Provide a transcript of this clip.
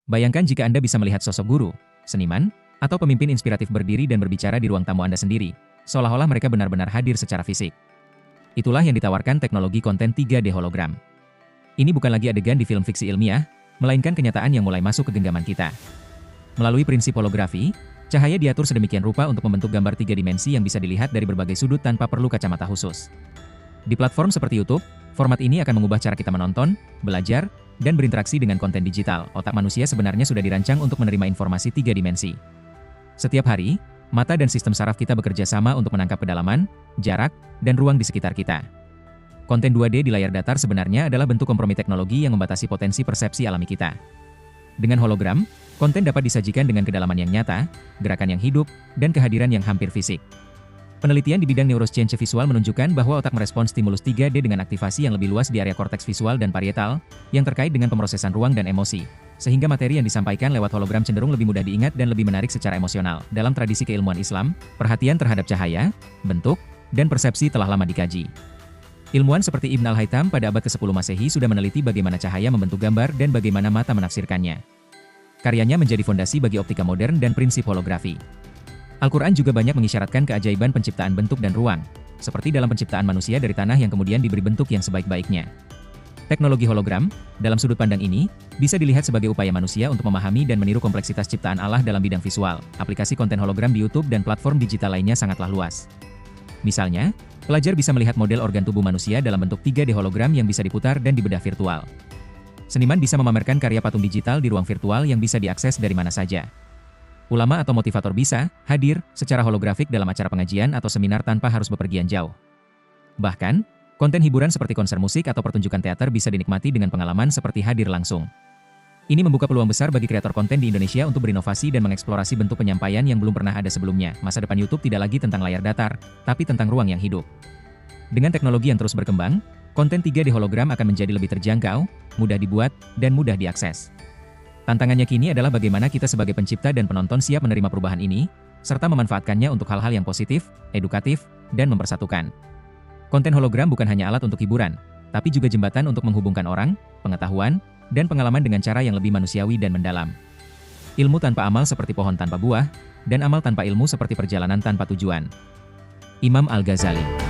Bayangkan jika Anda bisa melihat sosok guru, seniman, atau pemimpin inspiratif berdiri dan berbicara di ruang tamu Anda sendiri, seolah-olah mereka benar-benar hadir secara fisik. Itulah yang ditawarkan teknologi konten 3D hologram. Ini bukan lagi adegan di film fiksi ilmiah, melainkan kenyataan yang mulai masuk ke genggaman kita. Melalui prinsip holografi, cahaya diatur sedemikian rupa untuk membentuk gambar 3 dimensi yang bisa dilihat dari berbagai sudut tanpa perlu kacamata khusus. Di platform seperti YouTube, format ini akan mengubah cara kita menonton, belajar, dan berinteraksi dengan konten digital. Otak manusia sebenarnya sudah dirancang untuk menerima informasi 3 dimensi. Setiap hari, mata dan sistem saraf kita bekerja sama untuk menangkap kedalaman, jarak, dan ruang di sekitar kita. Konten 2D di layar datar sebenarnya adalah bentuk kompromi teknologi yang membatasi potensi persepsi alami kita. Dengan hologram, konten dapat disajikan dengan kedalaman yang nyata, gerakan yang hidup, dan kehadiran yang hampir fisik. Penelitian di bidang neuroscience visual menunjukkan bahwa otak merespons stimulus 3D dengan aktivasi yang lebih luas di area korteks visual dan parietal, yang terkait dengan pemrosesan ruang dan emosi, sehingga materi yang disampaikan lewat hologram cenderung lebih mudah diingat dan lebih menarik secara emosional. Dalam tradisi keilmuan Islam, perhatian terhadap cahaya, bentuk, dan persepsi telah lama dikaji. Ilmuwan seperti Ibn al-Haytham pada abad ke-10 Masehi sudah meneliti bagaimana cahaya membentuk gambar dan bagaimana mata menafsirkannya. Karyanya menjadi fondasi bagi optika modern dan prinsip holografi. Al-Quran juga banyak mengisyaratkan keajaiban penciptaan bentuk dan ruang, seperti dalam penciptaan manusia dari tanah yang kemudian diberi bentuk yang sebaik-baiknya. Teknologi hologram, dalam sudut pandang ini, bisa dilihat sebagai upaya manusia untuk memahami dan meniru kompleksitas ciptaan Allah dalam bidang visual. Aplikasi konten hologram di YouTube dan platform digital lainnya sangatlah luas. Misalnya, pelajar bisa melihat model organ tubuh manusia dalam bentuk 3D hologram yang bisa diputar dan dibedah virtual. Seniman bisa memamerkan karya patung digital di ruang virtual yang bisa diakses dari mana saja. Ulama atau motivator bisa hadir secara holografik dalam acara pengajian atau seminar tanpa harus bepergian jauh. Bahkan, konten hiburan seperti konser musik atau pertunjukan teater bisa dinikmati dengan pengalaman seperti hadir langsung. Ini membuka peluang besar bagi kreator konten di Indonesia untuk berinovasi dan mengeksplorasi bentuk penyampaian yang belum pernah ada sebelumnya. Masa depan YouTube tidak lagi tentang layar datar, tapi tentang ruang yang hidup. Dengan teknologi yang terus berkembang, konten 3D hologram akan menjadi lebih terjangkau, mudah dibuat, dan mudah diakses. Tantangannya kini adalah bagaimana kita sebagai pencipta dan penonton siap menerima perubahan ini, serta memanfaatkannya untuk hal-hal yang positif, edukatif, dan mempersatukan. Konten hologram bukan hanya alat untuk hiburan, tapi juga jembatan untuk menghubungkan orang, pengetahuan, dan pengalaman dengan cara yang lebih manusiawi dan mendalam. Ilmu tanpa amal seperti pohon tanpa buah, dan amal tanpa ilmu seperti perjalanan tanpa tujuan. Imam Al-Ghazali.